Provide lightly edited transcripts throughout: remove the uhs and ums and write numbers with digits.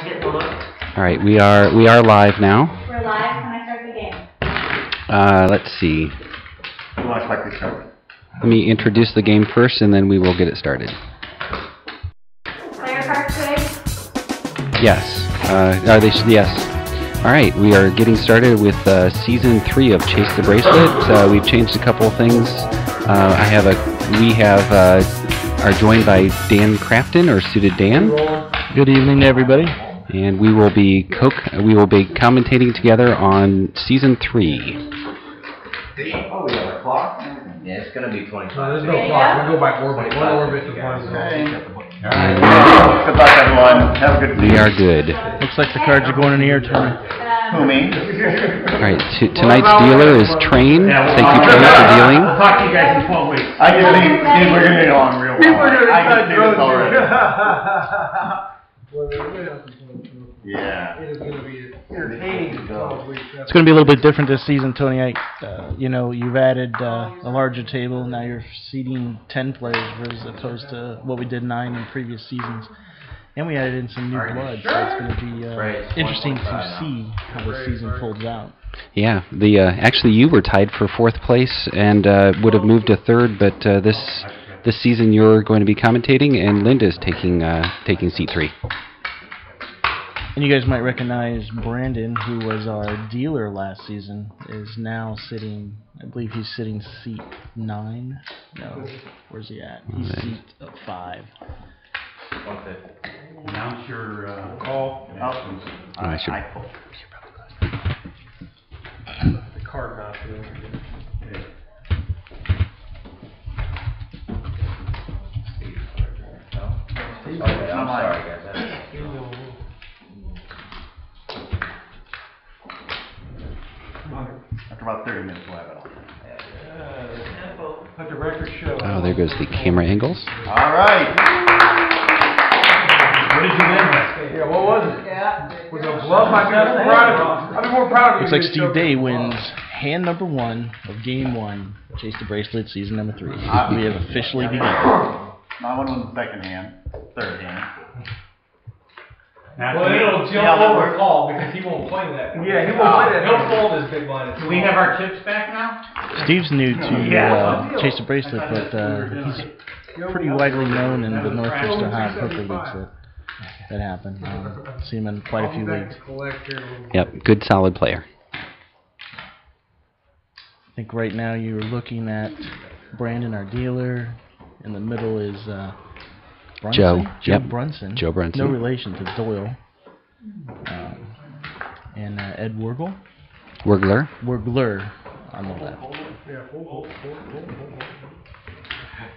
All right, we are live now. We're live. Can I start the game? Let's see. Who wants to start? Let me introduce the game first, and then we will get it started. Player cards today? Yes. Are they? Yes. All right, we are getting started with season 3 of Chase the Bracelet. We've changed a couple of things. We are joined by Dan Crafton, or Suited Dan. Good evening, everybody. And we will be commentating together on season 3. Oh, we have a clock? Yeah, it's going to be 25. No, there's no clock. We go by orbit. One orbit to one. Alright. Good luck, everyone. Have a good week. We are good. Looks like the cards are going in the air tournament. Who, me? All right, tonight's dealer is Train. Thank you, Train, for dealing. I'll talk to you guys in 12 weeks. I just think we're going to get along real well. I just think it's already. Yeah. It is going to be entertaining. It's going to be a little bit different this season, Tony. You've added a larger table. Now you're seating 10 players as opposed to what we did 9 in previous seasons. And we added in some new blood, so it's going to be interesting to see how the season folds out. Yeah, actually you were tied for 4th place and would have moved to 3rd, but this season you're going to be commentating, and Linda's taking seat 3. And you guys might recognize Brandon, who was our dealer last season, is now sitting, I believe he's sitting seat 9. No, where's he at? He's seat 5. Announce your call. I should. The card not there. Okay, I'm sorry, guys. After about 30 minutes, we'll have it on. Let the record show. Oh, there goes the camera angles. All right. What did you win? Yeah, what was it? Was it a bluff? I'd be more proud of you. I'd be more proud of you. Looks like Steve Day wins hand number 1 of game 1, Chase the Bracelet, season number 3. We have officially begun. My one was the second hand, third hand. Well, it'll jump over call because he won't play that. Yeah, he won't play that. He'll fold his big blind. Do we have our chips back now? Steve's new to Chase the Bracelet, but he's pretty widely known in the Northwest Ohio poker leagues that happen. See him in quite a few leagues. Yep, good solid player. I think right now you're looking at Brandon, our dealer. In the middle is Brunson? Joe Brunson. Joe Brunson. No relation to Doyle. And Ed Wurgler on the left.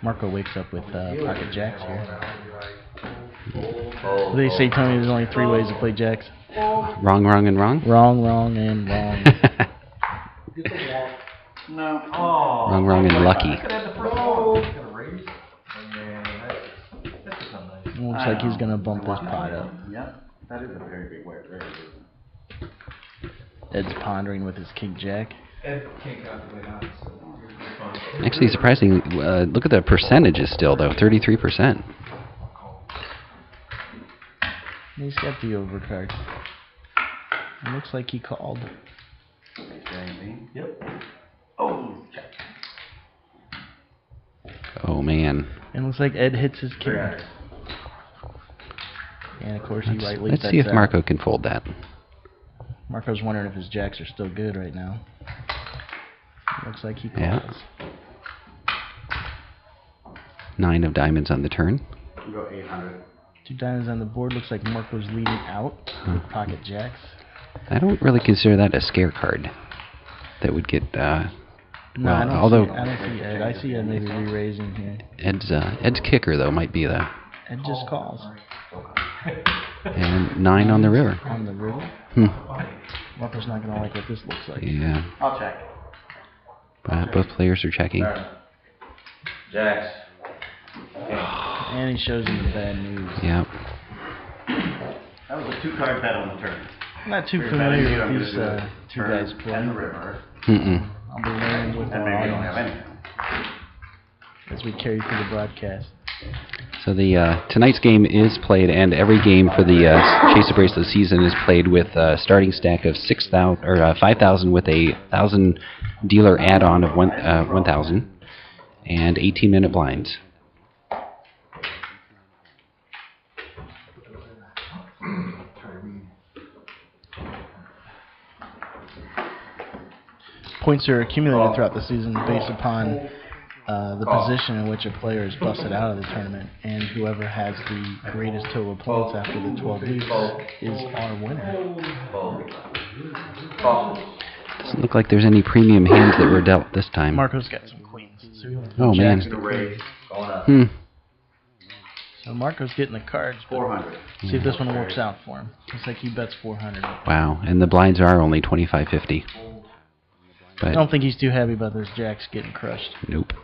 Marco wakes up with pocket jacks here. They say, Tony, there's only 3 ways to play jacks. Wrong, and wrong? Wrong, and wrong. No. Wrong, and lucky. Looks like he's going to bump this pot up. Yeah, that is a very big way. Ed's pondering with his king jack. Ed can't calculate out. Actually, surprising. Look at the percentages still, though. 33%. He's got the overcard. It looks like he called. Yep. Oh, check. Oh, man. And it looks like Ed hits his king. And, of course, he rightly Let's see if Marco can fold that. Marco's wondering if his jacks are still good right now. Looks like he calls. Yeah. 9 of diamonds on the turn. We'll go 800. 2 diamonds on the board. Looks like Marco's leading out with pocket jacks. I don't really consider that a scare card. That would get, No, well, I don't see Ed. I see Ed maybe re-raising here. Ed's kicker, though, might be the... Ed just calls. And 9 on the river. On the river? Marco's not going to like what this looks like. Yeah. I'll check. Both players are checking. Jacks. And he shows him the bad news. Yeah. That was a 2-card bet on the turn. I'm not too familiar with these 2 guys And the playing. river. I'll be learning with And our maybe you don't have audience anything. as we carry through the broadcast. So the tonight's game is played, and every game for the Chase the Bracelet season is played with a starting stack of 6,000 or 5,000 with a 1,000 dealer add-on of 1,000 and 18-minute blinds. Points are accumulated throughout the season based upon the position in which a player is busted out of the tournament, and whoever has the greatest total of points after the 12 weeks is our winner. Doesn't look like there's any premium hands that were dealt this time. Marco's got some queens. Oh, man. So Marco's getting the cards. 400. See if this one works out for him. Looks like he bets 400. Wow, and the blinds are only 25.50. I don't think he's too happy about those jacks getting crushed. Nope.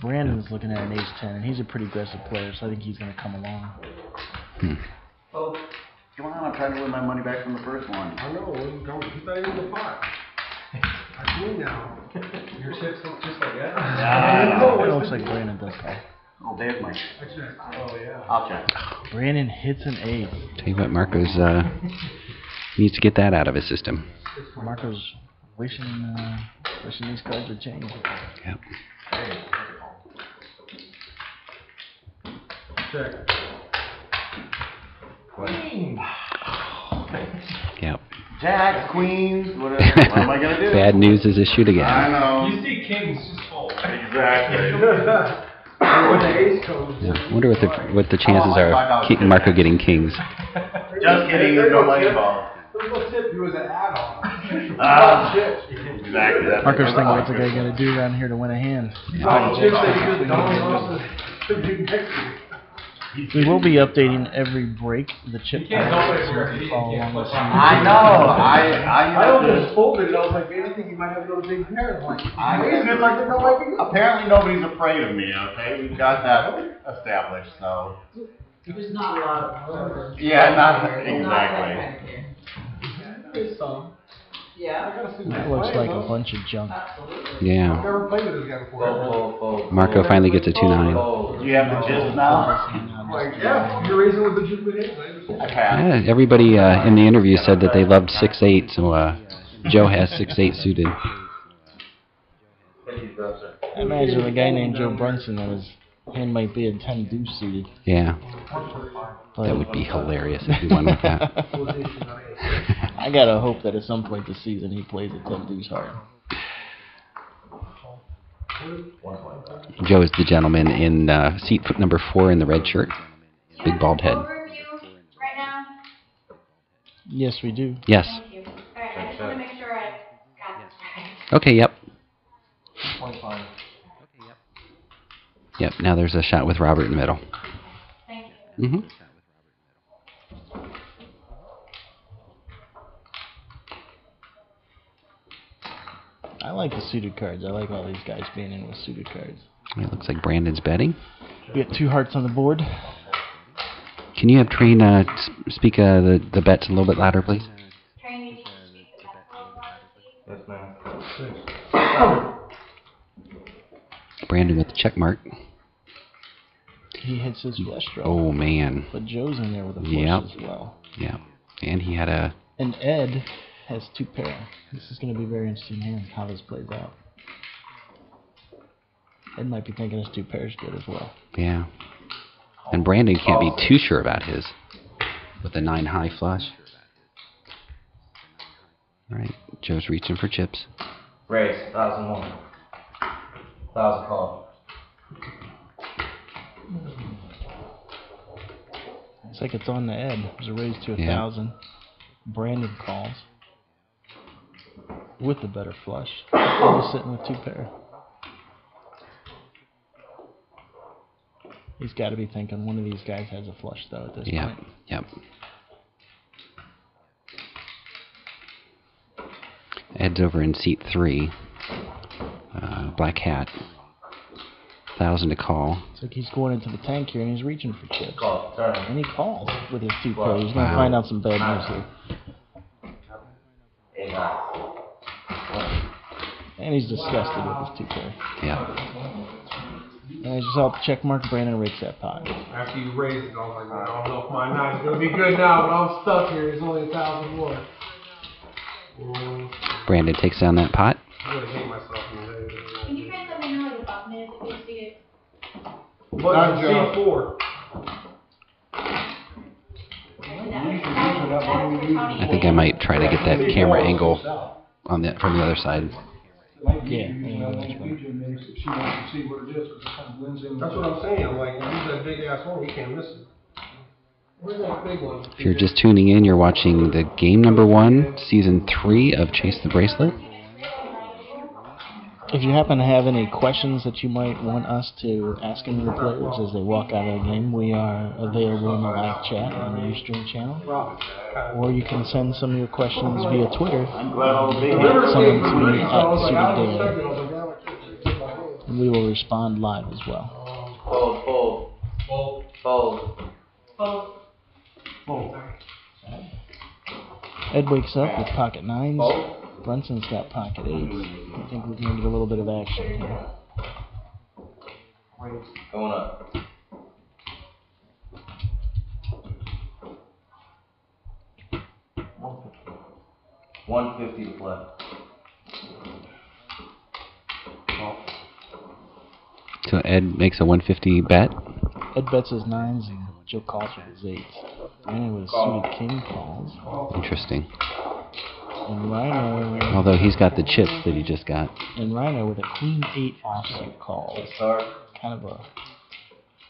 Brandon's looking at an ace-10, and he's a pretty aggressive player, so I think he's going to come along. Oh, come on, I'm trying to win my money back from the first one. I know, he's not even in the pot. I do now. Your chips look just like that. It looks like Brandon does call. Oh, there's my. Oh, yeah. I'll check. Brandon hits an ace. Tell you what, Marco's needs to get that out of his system. Marco's wishing these cards would change. Yep. Check. Queen. Yep. Jacks, queens, whatever. What am I going to do? Bad news is issued again. I know. You see kings just fold. Exactly. When the ace comes. Yeah. Wonder what the chances are of Marco getting kings. Just kidding, there's no money involved. There's no tip, it was an add-on. Exactly. That's Marco's thinking, what's the guy got to do around here to win a hand? We will be updating every break the chip. You can't help it if you're a kid, you can't flip on. I know. I almost folded it. I was like, man, I think you might have another big pair. I'm like, apparently nobody's afraid of me, okay? We've got that established, so. There's not a lot of Yeah, not exactly. There's some. Yeah. That looks like a bunch of junk. Absolutely. Yeah. I've never played with this guy before. Marco finally gets a 2-9. Do you have the gist now? Like, yeah, you're raising with legitimate hands. I passed. Yeah, everybody in the interview said that they loved 6-8, so Joe has 6-8 suited. I imagine a guy named Joe Brunson that his hand might be a 10 deuce suited. Yeah. That would be hilarious if he won with that. I gotta hope that at some point this season he plays a 10 deuce hard. Joe is the gentleman in seat number 4 in the red shirt. Big bald head. Overview right now? Yes, we do. Yes. Thank you. Alright, I just want to make sure I got this right. Okay, yep. Yep, now there's a shot with Robert in the middle. Thank you. Mm-hmm. I like the suited cards. I like all these guys being in with suited cards. It looks like Brandon's betting. We get 2 hearts on the board. Can you have Train speak the bets a little bit louder, please? Train, you need to speak the best a little louder, please. Brandon with the check mark. He hits his flush draw. Oh, man. But Joe's in there with a flush as well. Yep. And he had a... And Ed has 2 pair. This is going to be very interesting hand how this plays out. Ed might be thinking his 2 pairs good as well. Yeah. And Brandon can't be too sure about his with a 9 high flush. All right, Joe's reaching for chips. Raise, 1,001. 1,000 call. It's like it's on the Ed. There's a raise to 1,000. Brandon calls with the better flush. He's sitting with 2 pair. He's got to be thinking one of these guys has a flush though at this point. Yep. Ed's over in seat 3. Black hat. 1,000 to call. It's like he's going into the tank here and he's reaching for chips. Call, turn. And he calls with his 2 pair. He's going to find out some bad news here. And he's disgusted with his 2 pair. Yeah. And I just saw the check mark. Brandon rakes that pot. After you raised it, I was like, I don't know if my nine's gonna be good now, but I'm stuck here. It's only 1,000 more. Brandon takes down that pot. I'm gonna hate myself in the day. Can you guys let me know what the button is if you see it? What? I'm C4. I think I might try to get that camera angle on the from the other side. Yeah. That's what I'm saying. I'm like, use that big ass one. You can't miss it. Where's that big one? If you're just tuning in, you're watching the game number 1, season 3 of Chase the Bracelet. If you happen to have any questions that you might want us to ask any of the players as they walk out of the game, we are available in the live chat on the Ustream channel. Or you can send some of your questions via Twitter. Send them to me at CTB, and we will respond live as well. Ed wakes up with pocket 9s. Brunson's got pocket 8s. I think we're going to get a little bit of action here. Going up. $150 to play. So Ed makes a 150 bet. Ed bets his 9s and Joe calls with his 8s. Brandon with a suited king calls. Interesting. And Rhino, Although he's got the chips that he just got. and Rhino with a queen 8 offsuit calls. Kind of a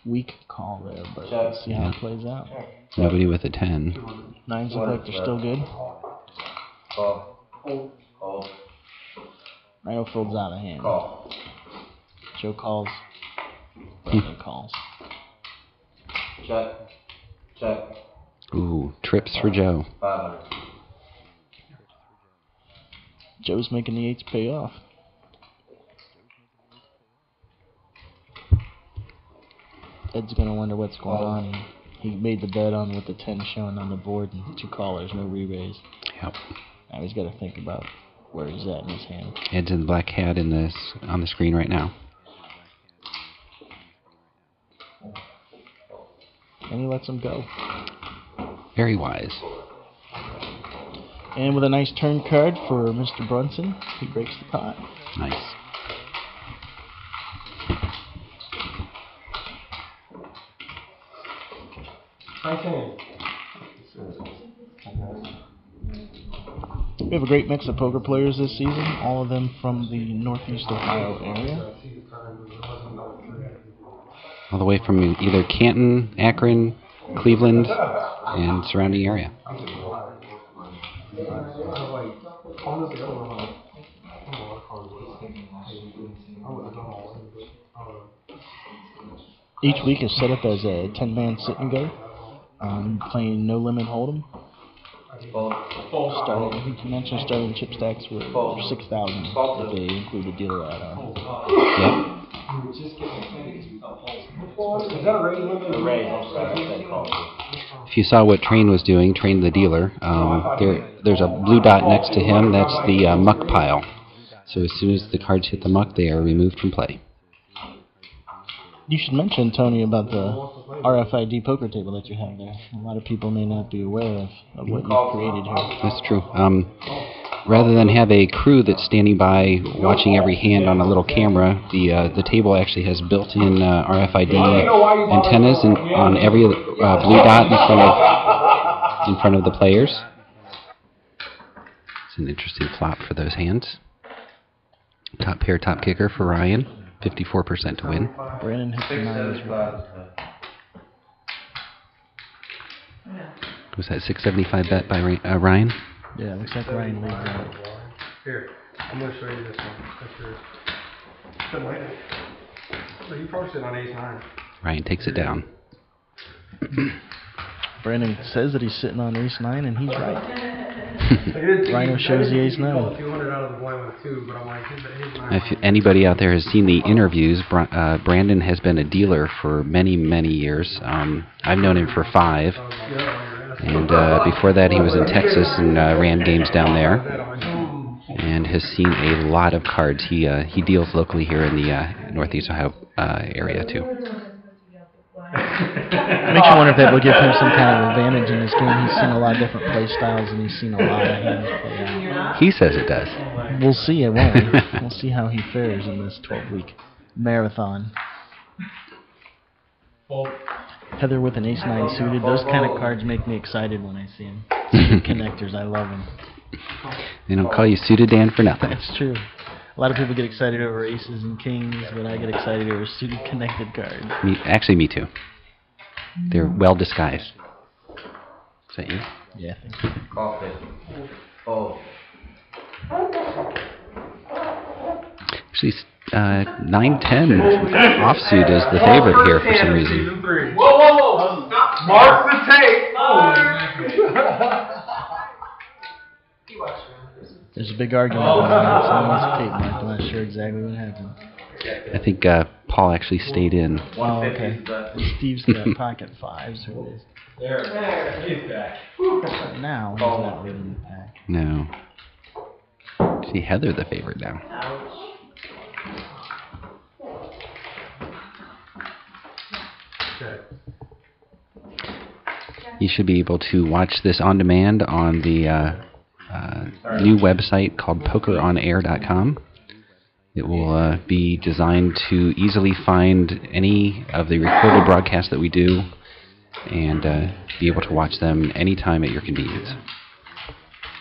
weak call there, but let's see how it plays out. Nobody with a 10. 9s look like they're still good. Rhino folds out of hand. Joe calls. Brandon calls. Check. Ooh, trips for Joe. 500. Joe's making the 8s pay off. Ed's going to wonder what's going on. He made the bet on with the 10 showing on the board and 2 callers, no re-raise. Yep. Now he's got to think about where he's at in his hand. Ed's in the black hat in this on the screen right now. And he lets him go. Very wise. And with a nice turn card for Mr. Brunson, he breaks the pot. Nice. Nice hand. We have a great mix of poker players this season, all of them from the Northeast Ohio area. All the way from either Canton, Akron, Cleveland, and surrounding area. Each week is set up as a 10-man sit and go, playing no limit hold'em. Starting, you mentioned starting chip stacks with 6,000 if they include a dealer add-on. Yep. If you saw what Train was doing, Train the dealer, there's a blue dot next to him. That's the muck pile. So as soon as the cards hit the muck, they are removed from play. You should mention, Tony, about the RFID poker table that you have there. A lot of people may not be aware of what you've created here. That's true. Rather than have a crew that's standing by watching every hand on a little camera, the table actually has built-in RFID antennas on every blue dot in front of the players. It's an interesting flop for those hands. Top pair, top kicker for Ryan. 54% to win. Brandon hits the 9s. Was that 675 bet by Ryan? Yeah, looks like Ryan leads out. Here, I'm going to show you this one. That's yours. So you probably sit on ace-9. Ryan takes it down. Brandon says that he's sitting on ace-9, and he's right. Rhino shows the ace-9. 200 out of the blind with 2, but I'm like, his 9. If anybody out there has seen the interviews, Brandon has been a dealer for many, many years. I've known him for 5. And before that, he was in Texas and ran games down there. And has seen a lot of cards. He deals locally here in the Northeast Ohio area too. It makes you wonder if that will give him some kind of advantage in this game. He's seen a lot of different play styles, and he's seen a lot of hands play out. He says it does. We'll see, won't we? We'll see how he fares in this 12-week marathon. Heather with an ace-9 suited. Those kind of cards make me excited when I see them. Connectors, I love them. They don't call you Suited Dan for nothing. That's true. A lot of people get excited over aces and kings, but I get excited over suited connected cards. Me too. They're well disguised. Is that you? Yeah, I think so. Call 50. Oh. Actually, 9-10 offsuit is the favorite here for some reason. Whoa! Stop. Mark the tape. There's a big argument going on. Someone's tape mark. I'm not sure exactly what happened. I think Paul actually stayed in. Oh, okay. Steve's got pocket fives. Who is? There. He's back. Now he's not really in the pack. No. See, Heather the favorite now. You should be able to watch this on demand on the new website called pokeronair.com. It will be designed to easily find any of the recorded broadcasts that we do and be able to watch them anytime at your convenience.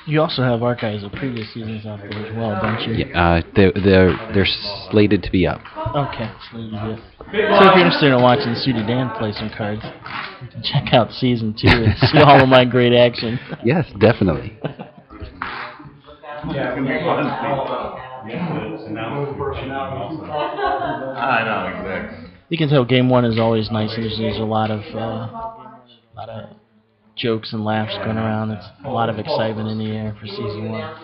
You also have archives of previous seasons out there as well, don't you? Yeah, they're slated to be up. Okay, slated to be up. So if you're interested in watching Suited Dan play some cards, you can check out Season 2 and see all of my great action. Yes, definitely. I know, exactly. You can tell Game 1 is always nice. There's a lot of jokes and laughs going around. It's a lot of excitement in the air for Season 1.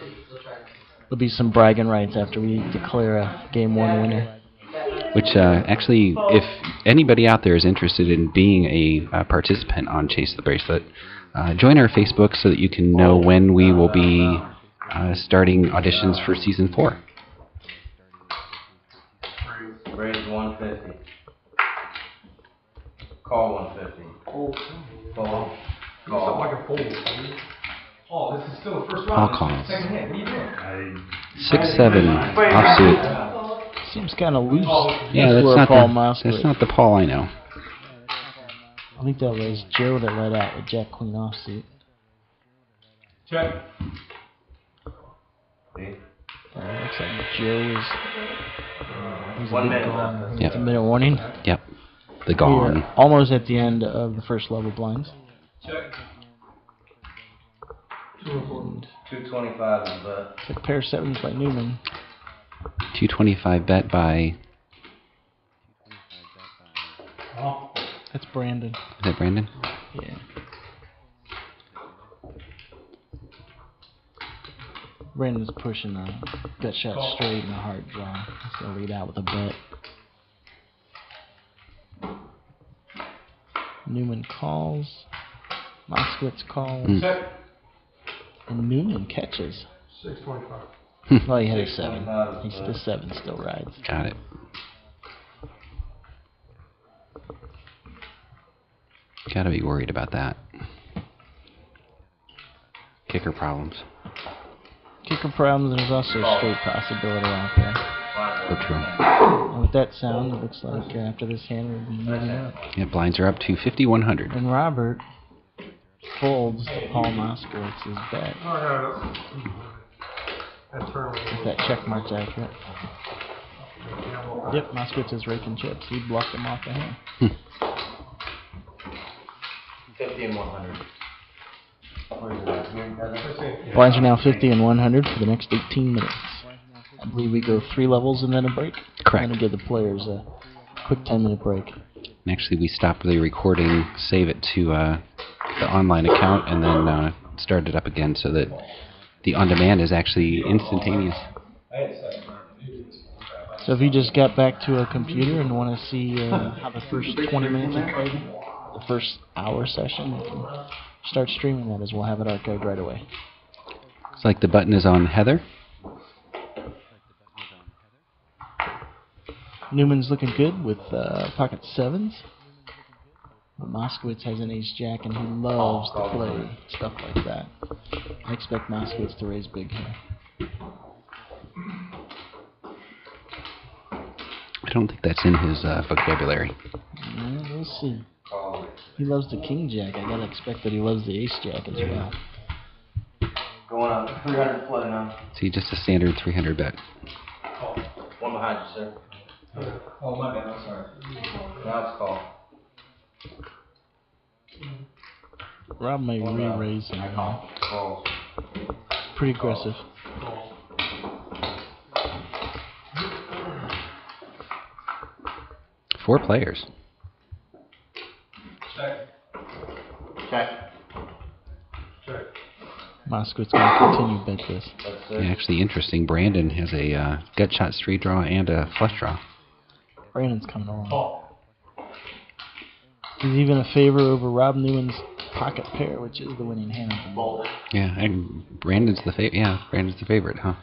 There'll be some bragging rights after we declare a Game 1 winner. Which actually, if anybody out there is interested in being a participant on Chase the Bracelet, join our Facebook so that you can know when we will be starting auditions for Season 4. Raise 150. Call 150. Call. Something like a fold. Oh, this is still the first All round. calls. Second hand. What are you doing? 6-7 offsuit. Seems kind of loose. Yeah, that's not the Paul I know. I think that was Joe that let out with Jack Queen offsuit. Check. Looks like Joe is. He's 1 a big minute gone. left. Yep. A minute warning. Yep. The We gone. are almost at the end of the first level blinds. Check. 225 is the It's like a pair of sevens by Newman. 225 bet by. Oh. That's Brandon. Is that Brandon? Yeah. Brandon's pushing a gut shot straight and a hard draw. He's going to lead out with a bet. Newman calls. Moskowitz calls. Check. And Newman catches. 625. Well, he had a 7. The 7 still rides. Got it. Gotta be worried about that. Kicker problems. Kicker problems, there's also a straight possibility out there. So true. And with that sound, it looks like after this hand we'll be moving up. Yeah, blinds are up to 5,100. And Robert folds Paul Moskowitz's bet. If that check mark's accurate. Yep, Moskowitz is raking chips. He blocked him off the hand. 50 and 100. Blinds are now 50 and 100 for the next 18 minutes. I believe we go 3 levels and then a break. Correct. I'm going to give the players a quick 10-minute break. And actually, we stop the recording, save it to the online account, and then start it up again so that the on-demand is actually instantaneous. So if you just got back to a computer and want to see how the first 20 minutes are played, the first hour session, you can start streaming that as we'll have it archived right away. It's like the button is on Heather. Newman's looking good with pocket sevens. Moskowitz has an ace-jack, and he loves to play stuff like that. I expect Moskowitz to raise big here. I don't think that's in his vocabulary. Yeah, we'll see. He loves the king-jack. I gotta expect that he loves the ace-jack as well. Going up 300 flooding now. See, just a standard 300 bet. One behind you, sir. Oh, my bad, I'm sorry. Now it's call. Rob may re-raise him. Call. Pretty aggressive. Four players. Check. Check. Check. Moskowitz going to continue bet this. That's Yeah, it. actually interesting. Brandon has a gut shot straight draw and a flush draw. Brandon's coming along. Call. He's even a favor over Rob Newman's pocket pair, which is the winning hand of the bowl. Yeah, and Brandon's the favorite. Yeah, Brandon's the favorite, huh?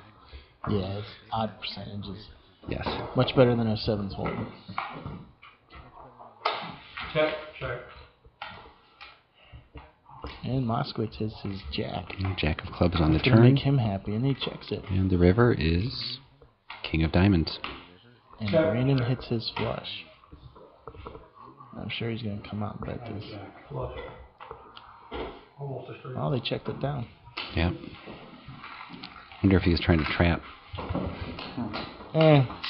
Yeah, it's odd percentages. Yes. Much better than our sevens holding. Check. Check. And Moskowitz hits his jack. Jack of clubs on the It's gonna turn. make him happy, and he checks it. And the river is king of diamonds. And Check. Brandon hits his flush. I'm sure he's going to come out and bet this. Flush. Almost a straight. Oh, they checked it down. Yep. Wonder if he was trying to trap.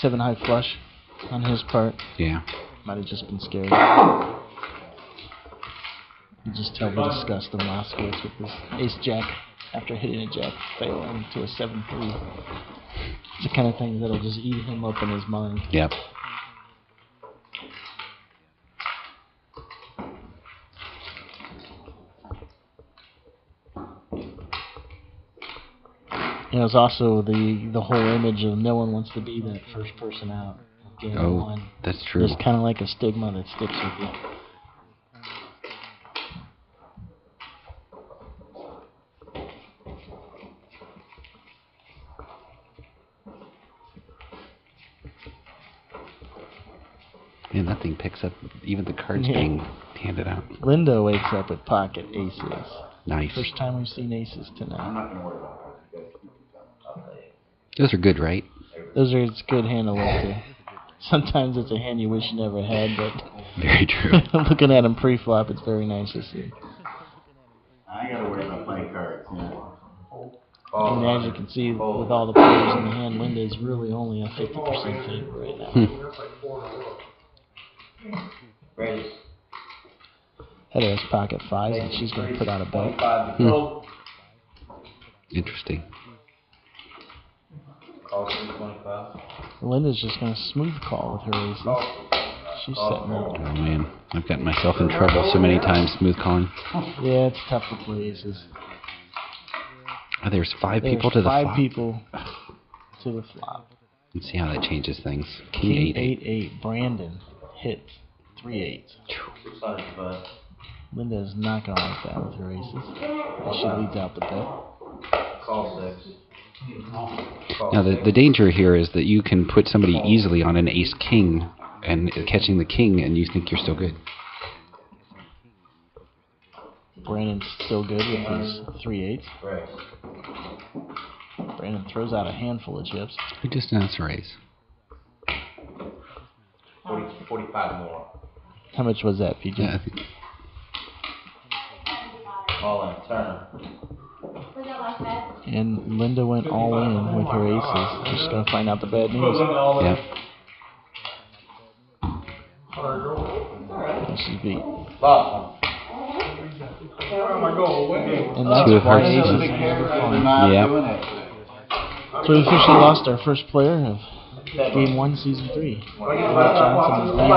Seven high flush on his part. Yeah. Might have just been scared. You just tell the disgust of Moskowitz with his ace-jack after hitting a jack failing to a 7-3. It's the kind of thing that'll just eat him up in his mind. Yep. You know, it's also the whole image of no one wants to be that first person out of game Oh, one. that's true. It's kind of like a stigma that sticks with you. Man, that thing picks up even the cards Yeah. being handed out. Linda wakes up with pocket aces. Nice. First time we've seen aces I'm tonight. not going to worry about that. You guys keep it. Those are good, right? Those are it's a good hand to look to. Sometimes it's a hand you wish you never had, but Very true. looking at him pre-flop, it's very nice to see. I ain't got to worry about playing cards. Yeah. Call. And as you can see, with all the players in the hand, Linda is really only a 50% favor right now. That's like 4 in a row. Raise. Header has pocket fives, and she's going to put out a bet. 25. Interesting. Call 325. Linda's just going to smooth call with her aces. Call. She's setting up. Oh man, I've gotten myself in trouble so many times smooth calling. Yeah, it's tough to play aces. Oh, there's five There's people to the five flop. people to the flop. Let's see how that changes things. King King 8-8. Brandon hits 3-8. 600 but. Linda is not going to like that with her aces. And she leads out the bet. Call 6. Call Now the 6. danger here is that you can put somebody easily on an ace king and catching the king, and you think you're still good. Brandon's still good with his 3-8s. Raise. Brandon throws out a handful of chips. Who just announced a raise? 45 more. How much was that, PJ? Yeah, I think All in. Turn. Was that last bet? And Linda went all in with her aces. We're just going to find out the bad news. yeah. And she's beat. Lost And that's Two of why hearts. aces Big are hammer never for fun. not Yep. doing it. So we officially lost our first player of Game 1, Season 3. Rob Johnson is leading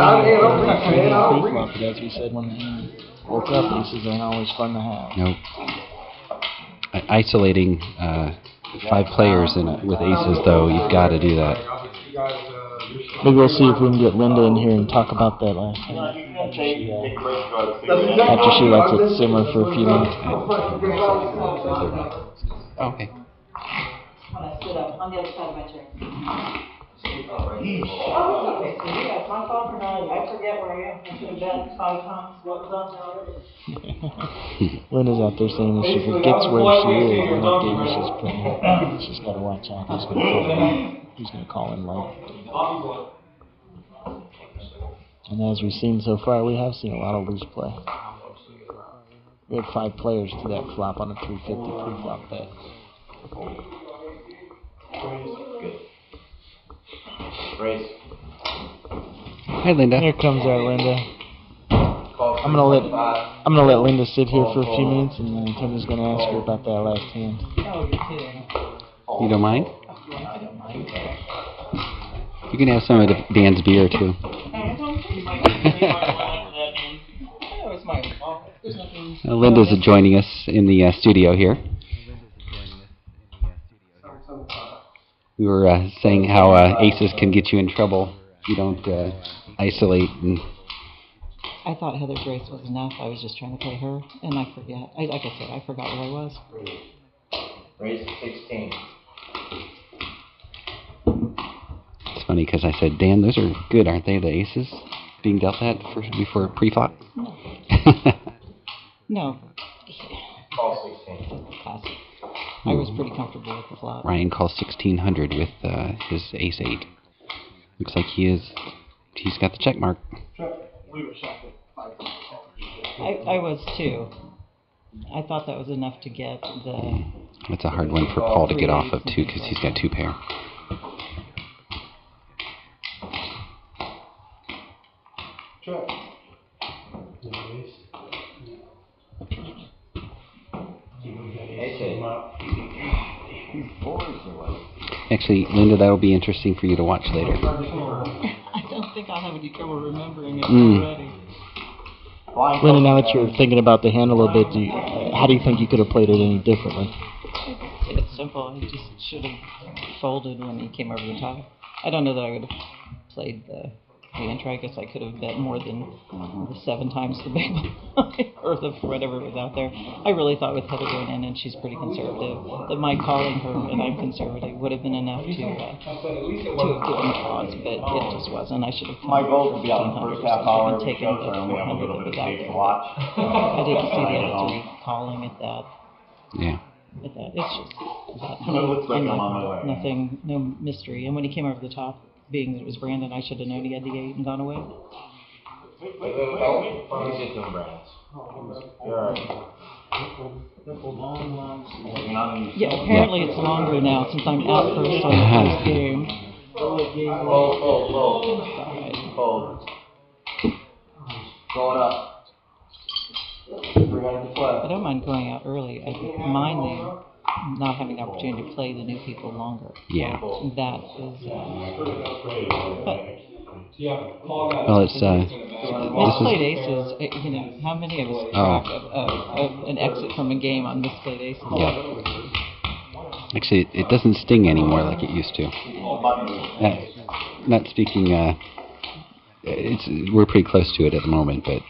pre-flop, but as we said when he woke up, aces aren't always fun to have. Nope. Isolating 5 players with aces, though, you've got to do that. Maybe we'll see if we can get Linda in here and talk about that last hand after she lets it simmer for a few minutes. Okay. When I stood up on the other side of my chair. Oh, it's okay, so yeah, it's my fault for not, I forget where I am, I should have bet 5 times what was on there already. Linda's out there saying that she forgets where she is and what game she's playing. She's got to watch out. He's going to call in late. And as we've seen so far, we have seen a lot of loose play. We had 5 players to that flop on a 350 pre-flop bet. Race. Hi, Linda. Here comes our Linda. I'm gonna let Linda sit here for a few minutes, and then Tony's gonna ask her about that last hand. Oh, you're kidding. You don't mind? I don't mind. You can have some of Dan's beer, too. I don't think oh, it's my fault. There's nothing. Linda's joining us in the studio here. We were saying how aces can get you in trouble if you don't isolate. And I thought Heather Grace was enough. I was just trying to play her, and I forget. Like I said, I forgot where I was. Race 16. it's funny because I said, Dan, those are good, aren't they, the aces? Being dealt that before pre-flop? No. Call 16. Pass. I was pretty comfortable with the flop. Ryan calls 1600 with his ace-8. Looks like he's got the check mark. I was too. I thought that was enough to get the... That's a hard one for Paul to get off of, too, because he's got 2 pair. Actually, Linda, that'll be interesting for you to watch later. I don't think I'll have any trouble remembering it already. Linda, now that you're thinking about the hand a little bit, how do you think you could have played it any differently? It's simple. He just should have folded when he came over the top. I don't know that I would have played the entry. I guess I could have bet more than the 7 times the big one, or the whatever was out there. I really thought with Heather going in, and she's pretty conservative, that my calling her, and I'm conservative, would have been enough to have given odds, but it just wasn't. I should have My goal would be on the first half hour of the taken show, the so I only have a 400 little that bit was of out tape to there. watch. I didn't see the attitude calling at that. Yeah. At that. It's just It looks like I'm on my way. nothing, no mystery. And when he came over the top, being that it was Brandon, I should have known he had the 8 and gone away. He's just doing Brandon's. You're alright. Yeah, apparently it's longer now since I'm out first on the first game. Fold. Going up. 300 to play. I don't mind going out early. I mind not having the opportunity to play the new people longer. Yeah. That is, but Well, it's misplayed aces. You know, how many of us track of an exit from a game on misplayed aces? Yeah. Actually, it doesn't sting anymore like it used to. Not speaking. We're pretty close to it at the moment, but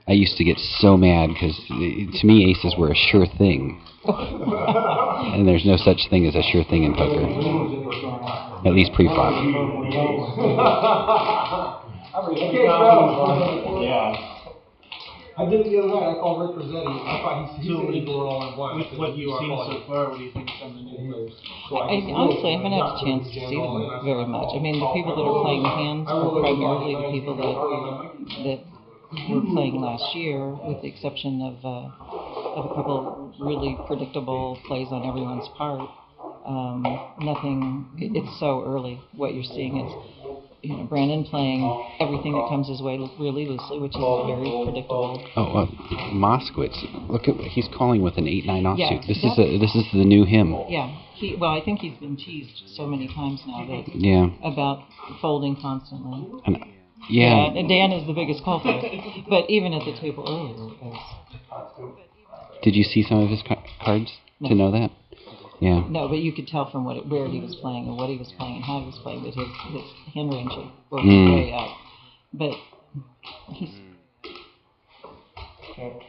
I used to get so mad because to me aces were a sure thing, and there's no such thing as a sure thing in poker, at least pre-flop. Yeah. I did it the other night. I called Rick Rossetti. I thought he said they were all in one. With what you've seen so far, what do you think of some of the new players? Honestly, I haven't had a chance to see them very much. I mean, the people that are playing the hands are primarily the people that were playing last year, with the exception of a couple really predictable plays on everyone's part. Nothing. It's so early. What you're seeing is, you know, Brandon playing everything that comes his way really loosely, which is very predictable. Oh, Moskowitz! Look at he's calling with an 8-9 offsuit. Yeah, This is the new him. Yeah. Well, I think he's been teased so many times now that about folding constantly. Yeah. And Dan is the biggest culprit. But even at the table earlier, Did you see some of his cards to know that? Yeah. no, but you could tell from where he was playing and what he was playing and how he was playing that his hand range was way up. But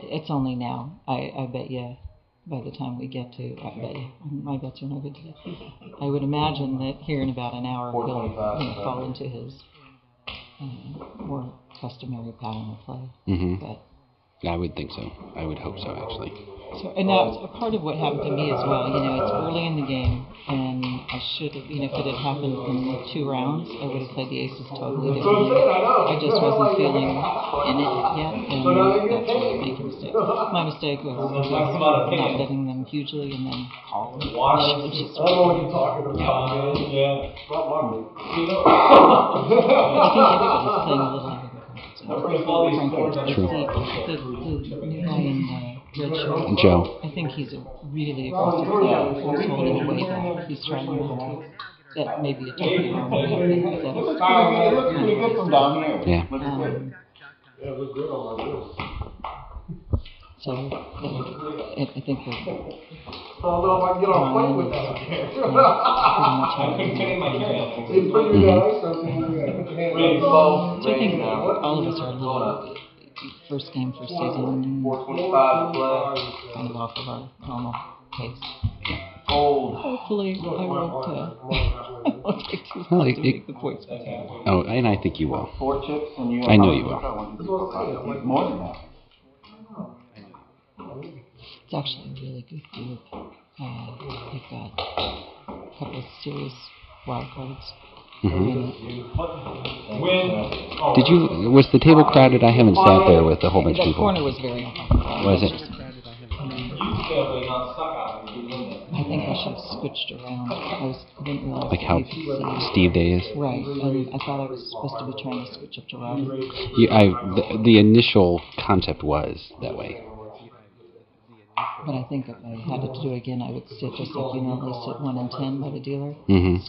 it's only now. I bet you by the time we get to, my bets are no good today. I would imagine that here in about an hour he'll fall into his more customary pattern of play. But I would think so. I would hope so, actually. so, and that's a part of what happened to me as well. You know, it's early in the game, and I should have, if it had happened in 2 rounds, I would have played the aces totally differently. I just wasn't feeling in it yet, and that's where I made a mistake. My mistake was not betting them hugely and then calling. I don't know what you're talking about, man. Yeah. I think everybody's playing a little over the True. The new guy in red shirt, Joe. I think he's a really aggressive player. He's holding way back. He's trying not to. That may be a different wrong way. It looks pretty good from down here. Yeah. Yeah, it looks good on my list. So I think we're I don't know if I can get on a plane with that up there. I couldn't fit in my carry-on. They put you down, so put your hands up. So I think all of us are a little first game, first season, 425 to play. kind of off of our normal pace. Old. Hopefully, I won't take too Well, long to make the points back. Oh, and I think you will. 4 chips and you. I know you will. More than that. It's actually a really good group. They've got a couple of serious wild cards. Did you? Was the table crowded? I haven't sat there with a whole bunch of That people. corner was very occupied. Was it? I think I should have switched around. I didn't realize Like how you could see. Steve Day is? Right, and I thought I was supposed to be trying to switch up to Robert. The initial concept was that way. But I think if I had it to do again, I would sit just like you normally sit 1 and 10 by the dealer.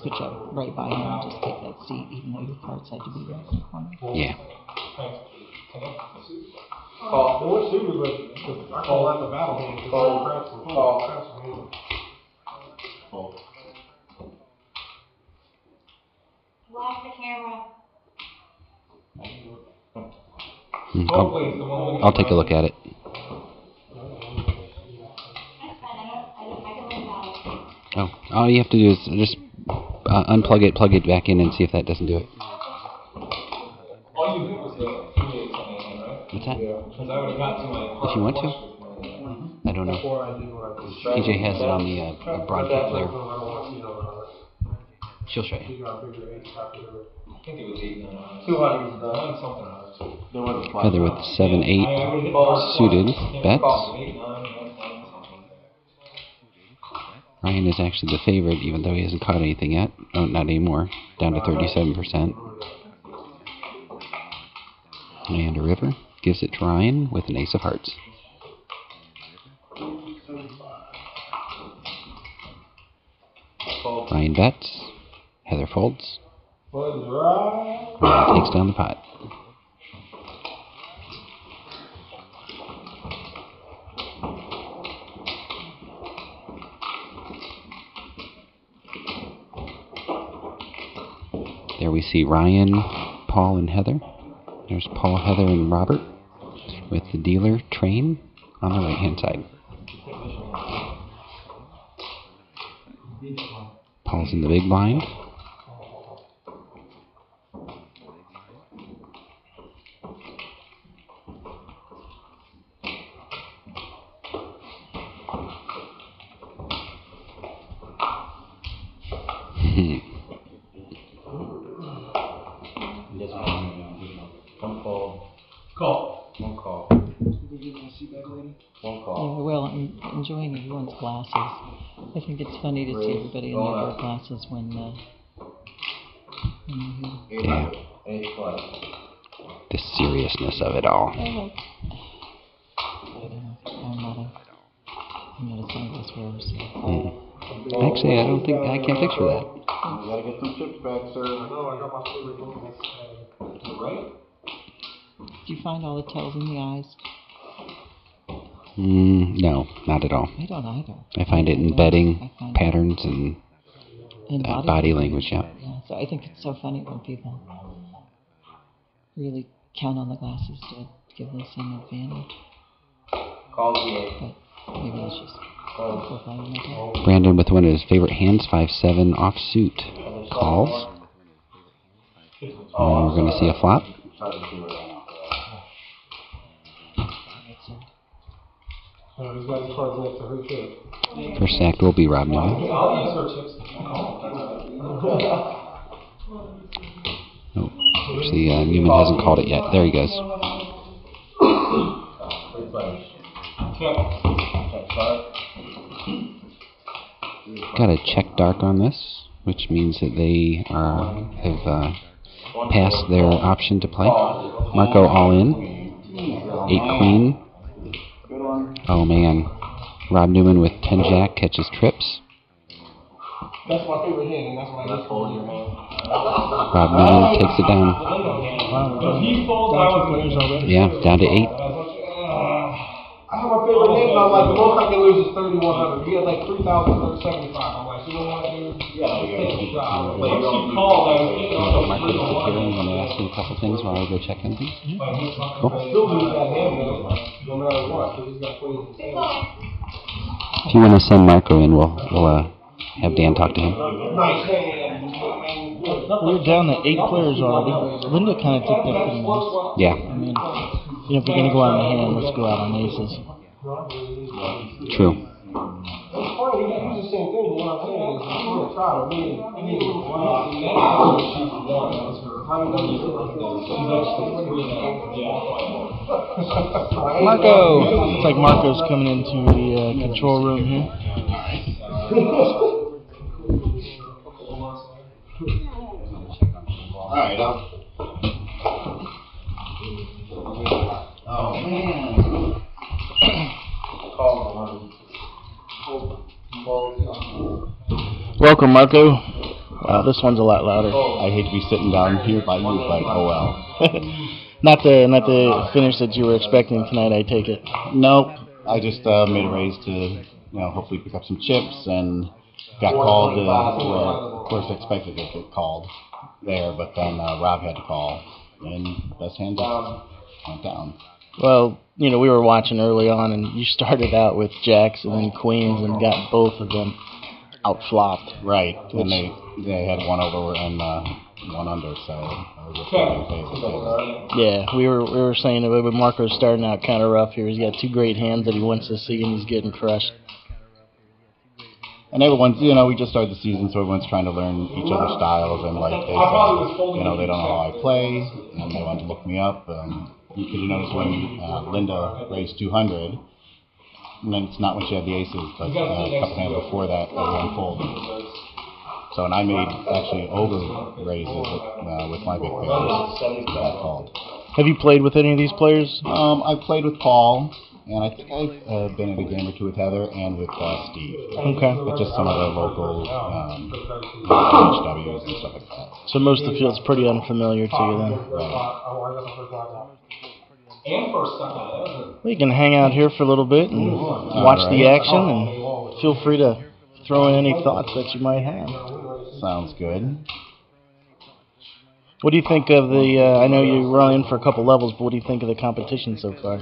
Switch up right by him and just take that seat, even though your cards had to be right in the corner. Yeah. It was super, but I call that the battle game. Lost the camera. I'll take a look at it. Oh, all you have to do is just unplug it, plug it back in, and see if that doesn't do it. All you did was the 3 8 something, right? What's that? Because I would have got to my. If you want to. I don't know. PJ has it on the broadcast there. She'll show you. I think it was 8 9. 200 something. Heather with 7-8 suited bets. Ryan is actually the favorite, even though he hasn't caught anything yet. Oh, not anymore. Down to 37%. And a river gives it to Ryan with an ace of hearts. Ryan bets. Heather folds. Ryan takes down the pot. There we see Ryan, Paul, and Heather. There's Paul, Heather, and Robert with the dealer train on the right-hand side. Paul's in the big blind. Enjoying everyone's glasses. I think it's funny to see everybody in their glasses when you're here. Yeah. The seriousness of it all. I'm not a sunglass wearer, so. Actually, I can't picture that. You gotta get some chips back, sir. Do you find all the tells in the eyes? No, not at all. I don't either. I find it in betting patterns and body language, yeah. So I think it's so funny when people really count on the glasses to give them some advantage. Call the 8. But maybe it's just Brandon with one of his favorite hands, 5-7 offsuit. Calls. And we're going to see a flop. First act will be Rob Newman. Oh, actually, Newman hasn't called it yet. There he goes. Got a check dark on this, which means that they have passed their option to play. Marco all in. 8-queen. Oh man. Rob Newman with 10-jack catches trips. That's my favorite hand, and that's why I just fold your hand. Rob Newman takes it down. Yeah, down to 8. I have my favorite hand, and I'm like, the most I can lose is 3,100. He had like 3,075. I'm like, you know what, dude? Yeah, take the shot. Like, once you call that, Marco is here. I'm going to ask him a couple things while I go check on things. Cool. still lose that hand, though, no matter what, because he's got queens in his hand. If you want to send Marco in, we'll have Dan talk to him. Nice hand. We're down to 8 players already. Linda kind of took that pretty nice. Yeah. I mean, you know, if we're going to go out on a hand, let's go out on aces. True. It's funny, he uses the same thing, but what I'm saying is, if you're going to try to win, you need to win out the next one. How you know he's actually Marco! Looks like Marco's coming into the control room here. Alright, oh man. Welcome, Marco. Wow, this one's a lot louder. I hate to be sitting down here by you, but oh well. Not the finish that you were expecting tonight, I take it. Nope. I just made a raise to, hopefully pick up some chips, and got called. Of course, I expected it to get called there, but then Rob had to call, and best hand just went down. Well, we were watching early on, and you started out with jacks and then queens, and got both of them outflopped. Right, and they had one over and one under, so I was a favor. Yeah, we were saying that Marco's starting out kind of rough here. He's got 2 great hands that he wants to see, and he's getting crushed. And everyone's, we just started the season, so everyone's trying to learn each other's styles, and like they said, they don't know how I play, and they want to look me up. Because you notice when Linda raised 200, and then it's not when she had the aces, but a couple hands before that, they were unfolding. So, and I made actually over raises with my big pairs that I called. Have you played with any of these players? I've played with Paul. And I think I've been in a game or two with Heather and with Steve. Okay. But just some of the local HWs and stuff like that. So most of the field's pretty unfamiliar to you then? Right. Well, you can hang out here for a little bit and watch the action, and feel free to throw in any thoughts that you might have. Sounds good. What do you think of the, I know you were only in for a couple levels, but what do you think of the competition so far?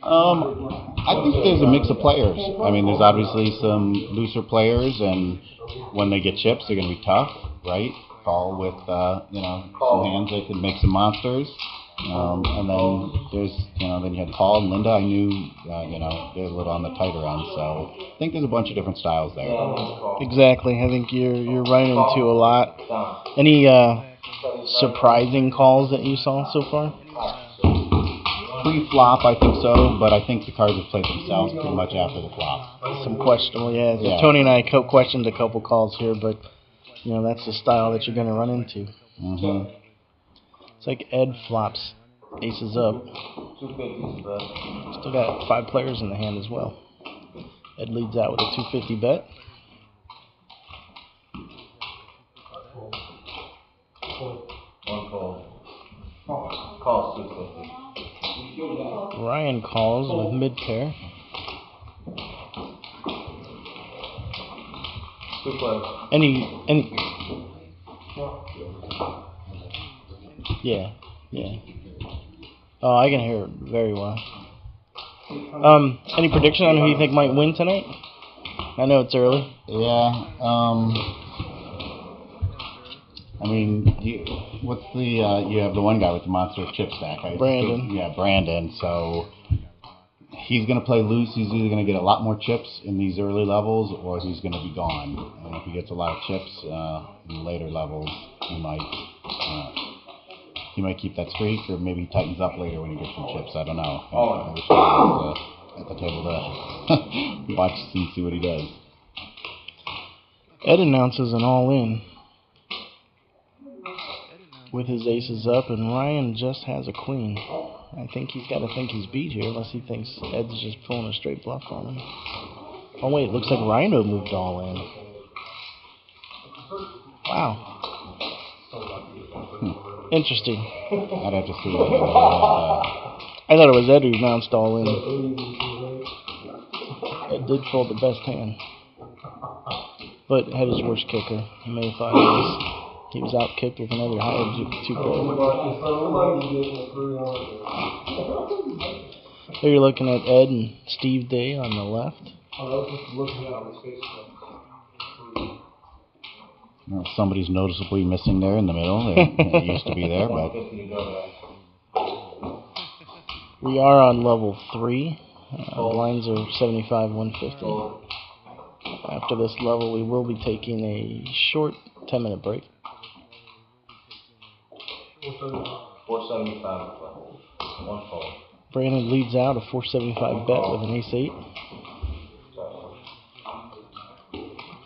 I think there's a mix of players. I mean, there's obviously some looser players, and when they get chips, they're going to be tough, right? Call with, some hands that can make some monsters. And then there's, then you had Paul and Linda. I knew, they're a little on the tighter end, so I think there's a bunch of different styles there. Exactly. I think you're running into a lot. Any surprising calls that you saw so far? Pre-flop, I think so, but I think the cards have played themselves pretty much after the flop. Some questionable, yeah. Tony and I questioned a couple calls here, but that's the style that you're going to run into. Mm-hmm. It's like Ed flops aces up. Still got 5 players in the hand as well. Ed leads out with a 250 bet. One call. Call 250. Ryan calls with mid pair. Any yeah. Oh, I can hear it very well. Any prediction on who you think might win tonight? I know it's early. Yeah. I mean, what's the you have the one guy with the monster chip stack. Brandon. Yeah, Brandon. So he's going to play loose. He's either going to get a lot more chips in these early levels, or he's going to be gone. And if he gets a lot of chips in later levels, he might keep that streak, or maybe he tightens up later when he gets some chips. I don't know. I wish I was at the table to watch and see what he does. Ed announces an all-in with his aces up, and Ryan just has a queen. I think he's got to think he's beat here, unless he thinks Ed's just pulling a straight bluff on him. Oh wait, looks like Rhino moved all in. Wow. Interesting. I'd have to see. I thought it was Ed who announced all in. Ed did fold the best hand, but had his worst kicker. He may have thought he was out kicked with another higher two pair. There you're looking at Ed and Steve Day on the left. Well, somebody's noticeably missing there in the middle. They used to be there, but we are on level 3. Blinds are 75, 150. After this level, we will be taking a short 10-minute break. 475. One fold. Brandon leads out a 475 bet with an ace-8.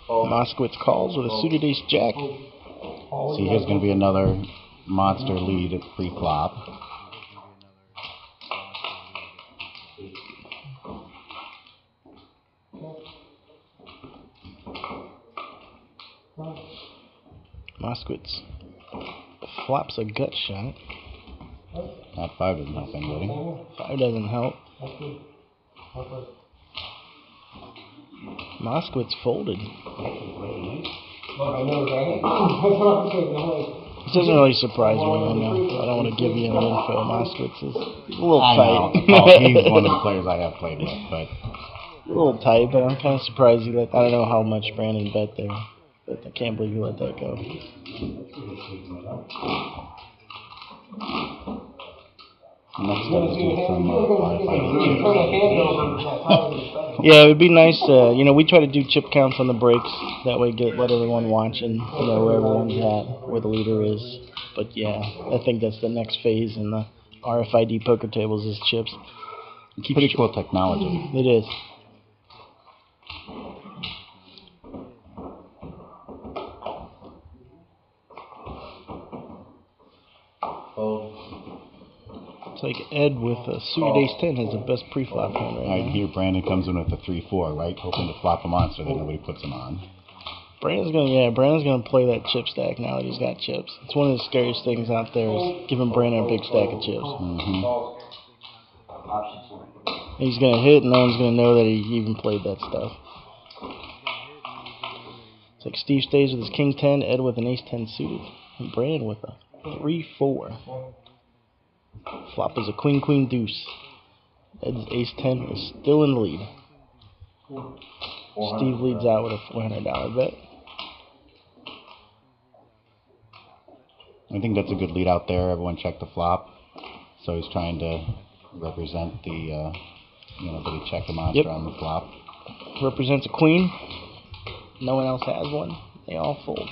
Moskowitz calls with a suited ace-jack. see, here's going to be another monster lead pre-flop. Moskowitz flops a gut shot. That 5 doesn't help anybody. 5 doesn't help. Moskowitz folded. This doesn't really surprise me. I know. I don't want to give you any info. Moskowitz is a little tight. He's one of the players I have played with, but a little tight. But I'm kind of surprised he let. I don't know how much Brandon bet there, but I can't believe he let that go. Next up is do some RFID chips. Yeah, it would be nice. We try to do chip counts on the breaks. That way, let everyone watch and know where everyone's at, where the leader is. But yeah, I think that's the next phase in the RFID poker tables is chips. Pretty cool technology. It is. It's like Ed with a suited ace-10 has the best pre-flop hand right now. Here Brandon comes in with a 3-4, right? Hoping to flop a monster that nobody puts him on. Brandon's gonna play that chip stack now that he's got chips. It's one of the scariest things out there is giving Brandon a big stack of chips. Mm-hmm. He's gonna hit, and no one's gonna know that he even played that stuff. It's like Steve stays with his king 10, Ed with an ace 10 suited, and Brandon with a 3-4. Flop is a queen queen deuce. Ed's ace 10 is still in the lead. Steve leads out with a $400 bet. I think that's a good lead out there. Everyone checked the flop, so he's trying to represent the, that he checked the monster on the flop. Represents a queen. No one else has one. They all fold.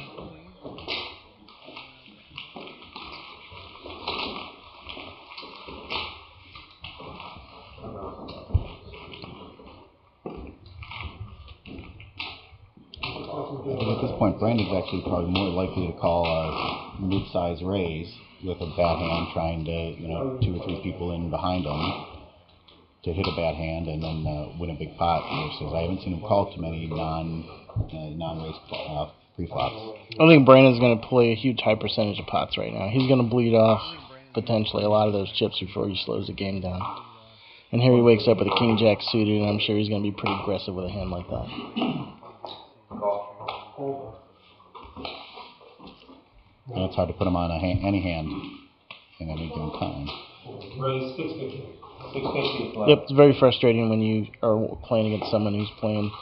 At this point, Brandon's actually probably more likely to call a mid-size raise with a bad hand, trying to, 2 or 3 people in behind him to hit a bad hand and then win a big pot. Versus I haven't seen him call too many non-raise pre-flops. I think Brandon's going to play a huge high percentage of pots right now. He's going to bleed off potentially a lot of those chips before he slows the game down. And here he wakes up with a king-jack suited, and I'm sure he's going to be pretty aggressive with a hand like that. And it's hard to put him on any hand in any given time. Raise 650. Yep, it's very frustrating when you are playing against someone who's playing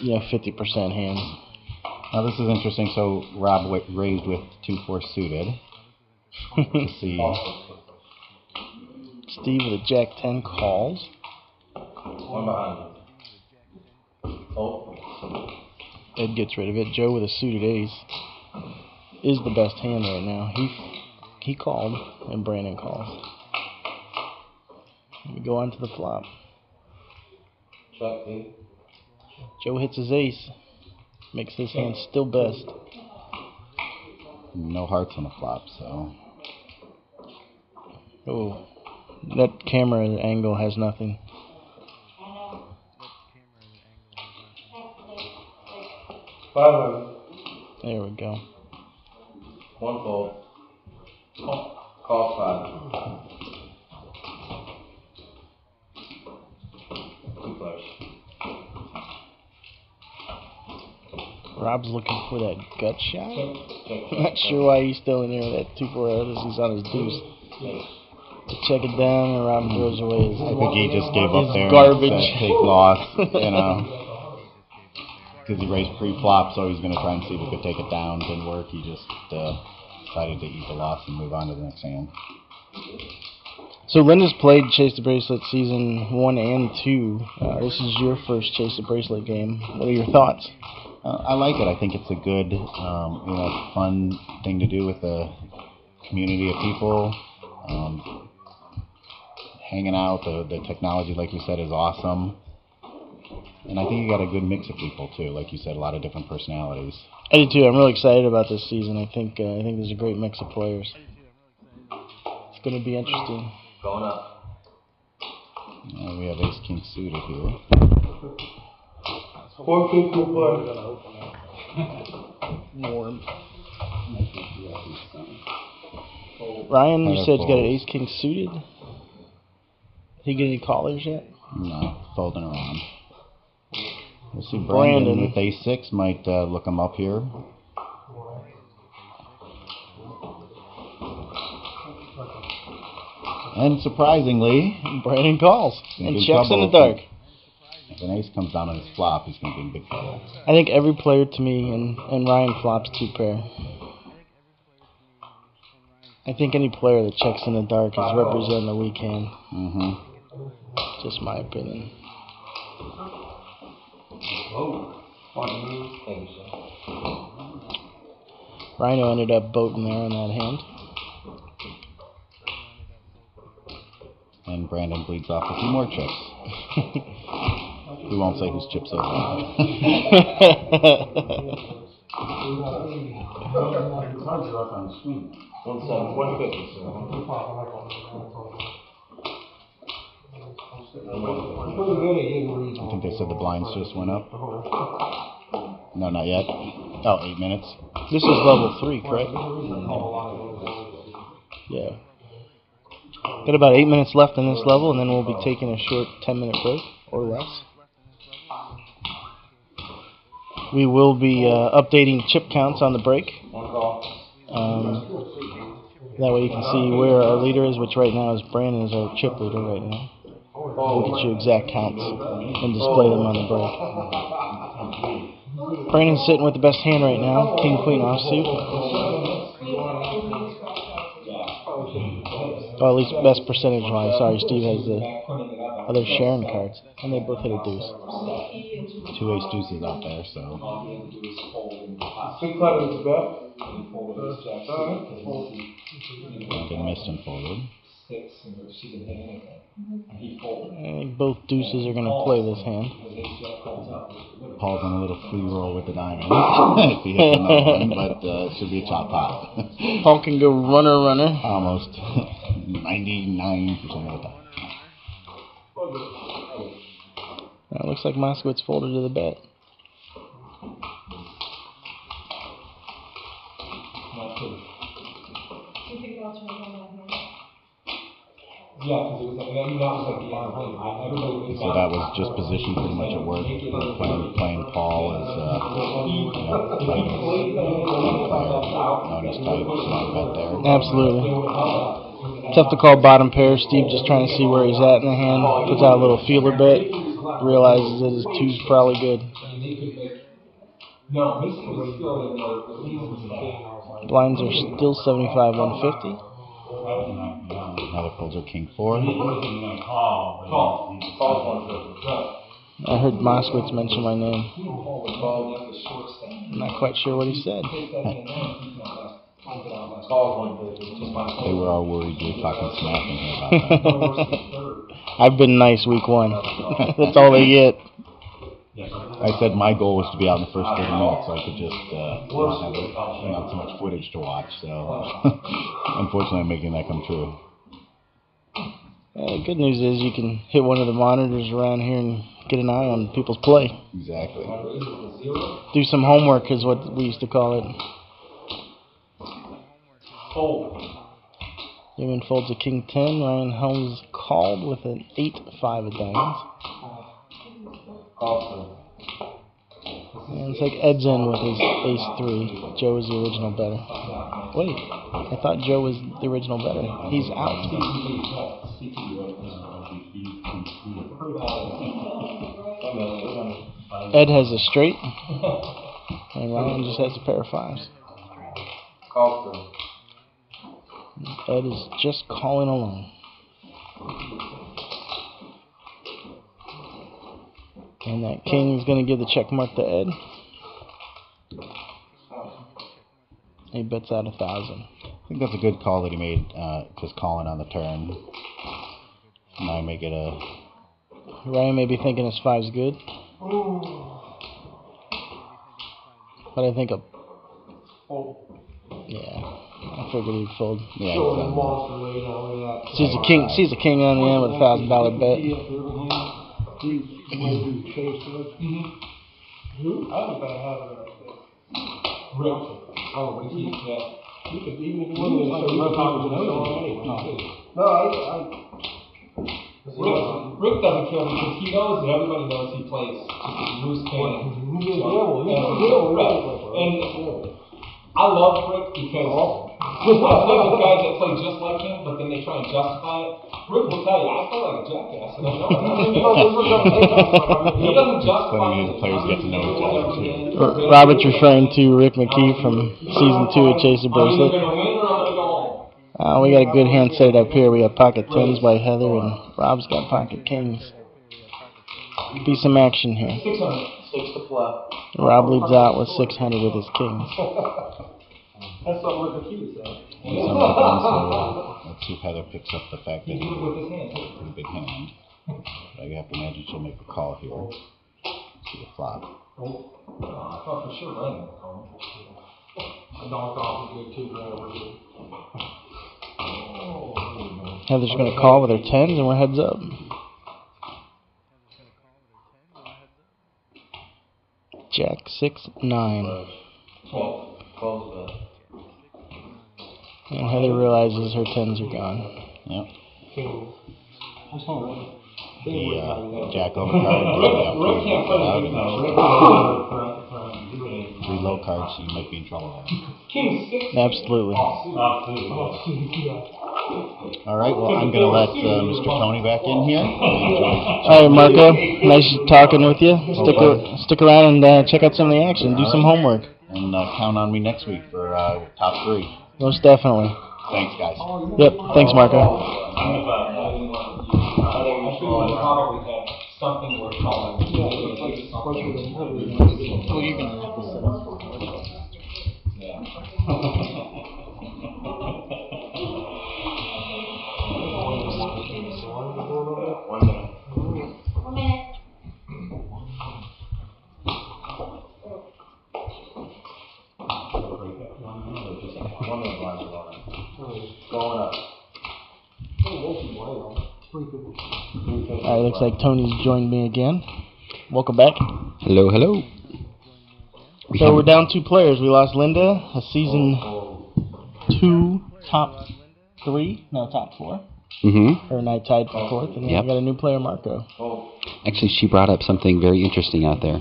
50% hands. Now this is interesting. So Rob raised with 2-4 suited. Let's see. Steve with a Jack-10 calls. One behind. Oh. Ed gets rid of it. Joe with a suited ace is the best hand right now. He called, and Brandon calls. We go on to the flop. Check, dude. Joe hits his ace. Makes this hand still best. No hearts on the flop, so. Oh, that camera angle has nothing. There we go. One fold. Call 5. 2 players. Rob's looking for that gut shot. I'm not sure why he's still in here with that 2-4 as he's on his deuce. To check it down, and Rob throws away his. I think he just gave up there. Garbage. And said, take loss, because he raised pre-flop, so he's going to try and see if he could take it down. Didn't work. He just decided to eat the loss and move on to the next hand. So Linda's played Chase the Bracelet season 1 and 2. This is your first Chase the Bracelet game. What are your thoughts? I like it. I think it's a good, fun thing to do with a community of people. Hanging out. The technology, like you said, is awesome. And I think you got a good mix of people too. Like you said, a lot of different personalities. I do too. I'm really excited about this season. I think there's a great mix of players. It's going to be interesting. Going up. We have Ace King suited here. 4 2 play. Warm. Ryan, you said you got an Ace King suited. Did he get any callers yet? No, folding around. We'll see. Brandon with Ace-6 might look him up here. And surprisingly, Brandon calls and checks in the dark. If an ace comes down on his flop, he's going to be in big trouble. I think every player to me, and Ryan flops 2 pair. I think any player that checks in the dark is representing a weak hand. Just my opinion. Rhino ended up boating there on that hand. And Brandon bleeds off a few more chips. We won't say whose chips those are. I think they said the blinds just went up. No, not yet. Oh, 8 minutes. This is level 3, correct? Yeah. Got about 8 minutes left in this level, and then we'll be taking a short 10-minute break or less. We will be updating chip counts on the break. That way you can see where our leader is, which right now is Brandon is our chip leader right now. We'll get you exact counts and display them on the break. Brandon's sitting with the best hand right now, King Queen offsuit. Or at least best percentage wise. Sorry, Steve has the other Sharon cards, and they both hit a deuce. 2 ace deuces out there, so. Brandon missed and folded. I think both deuces are going to play this hand. Paul's on a little free roll with the diamond. If he hits another one, but it should be a chop pot. Paul can go runner. Almost 99% of the time. It looks like Moskowitz folded to the bet. So that was just position pretty much at work. Playing Paul as playing player, knowing he's tight, smart bet there. Absolutely. Tough to call bottom pair. Steve just trying to see where he's at in the hand. Puts out a little feeler bet. realizes that his 2's probably good. No, Mason was still in Blinds are still 75, 150. Another folds are king 4. I heard Moskowitz mention my name. I'm not quite sure what he said. They were all worried you were talking smack in here about that. I've been nice week 1. That's all they get. I said my goal was to be out in the first 30 minutes so I could just not so much footage to watch. So unfortunately, I'm making that come true. The good news is you can hit one of the monitors around here and get an eye on people's play. Exactly. Do some homework is what we used to call it. Newman folds a king 10. Ryan Helms called with an 8-5 of diamonds. And it's like Ed's in with his ace 3. Joe is the original better. Wait, I thought Joe was the original better. He's out. Ed has a straight, and Ryan just has a pair of 5s. Ed is just calling along. And that king is going to give the check mark to Ed. He bets out 1,000. I think that's a good call that he made, just calling on the turn. Now I may get a... Ryan may be thinking his 5's good. But I think yeah, I figured he'd fold. Yeah, sees a king on the end with a $1,000 bet. Rick doesn't care because he knows that everybody knows he plays loose cannon. And I love Rick because I play with guys that play just like him, but then they try and justify it. Rick will tell you, I feel like a jackass, and I know he doesn't justify it. The players get to know each other too. Robert's referring to Rick McKee from season 2 of Chase the Bracelet. We got a good hand set up here. We got pocket 10s by Heather, and Rob's got pocket kings. Be some action here. 6 to play. Rob leads out with 600 with his kings. That's what Rick McKee said. Let's see if Heather picks up the fact that he's a pretty big hand. I have to imagine she'll make a call here. See the flop. I thought for sure Ryan would call. I knocked off a good 2 grand over here. Heather's going to call with her 10s, and we're heads up. Jack 6, 9. And Heather realizes her 10s are gone. Yep. The Jack overcard. Three low cards, so you might be in trouble there. Absolutely. All right, well, I'm going to let Mr. Tony back in here. All right, Marco. Nice talking with you. Stick around and check out some of the action. Do some homework. And count on me next week for top 3. Most definitely. Thanks, guys. Yep. Thanks, Marco. Something worth calling. Well, you're going to have to set up for it. Yeah. 1 minute. Going up. Alright, looks like Tony's joined me again. Welcome back. Hello, hello. So we're down 2 players. We lost Linda, a season 2 top 3, no, top 4. Her and I tied for 4th, and then we got a new player, Marco. Actually, she brought up something very interesting out there.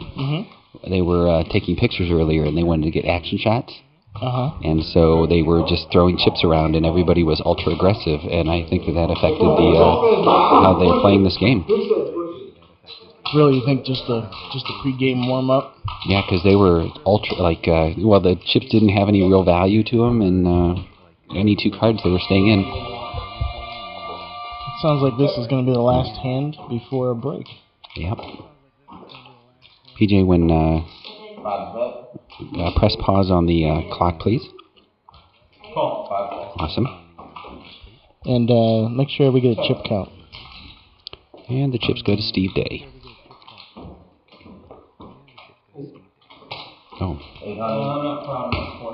They were taking pictures earlier, and they wanted to get action shots. And so they were just throwing chips around, and everybody was ultra aggressive, and I think that affected the how they were playing this game. really, you think just the pregame warm up? Yeah, because they were ultra well, the chips didn't have any real value to them, and any 2 cards they were staying in. It sounds like this is going to be the last hand before a break. Yep. PJ, when press pause on the clock, please. Awesome. And make sure we get a chip count. And the chips go to Steve Day. Oh.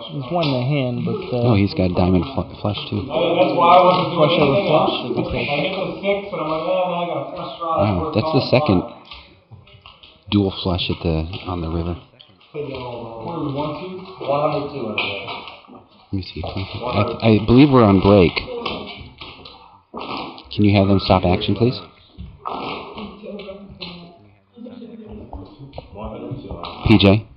There's one in the hand, but... oh, he's got diamond flush, too. That's why I wasn't doing Flush over anything flush. else. I hit the 6, and I'm like, now I got a fresh draw. Wow, that's the second dual flush on the river. What was 1-2? 102. Let me see. I believe we're on break. Can you have them stop action, please? PJ?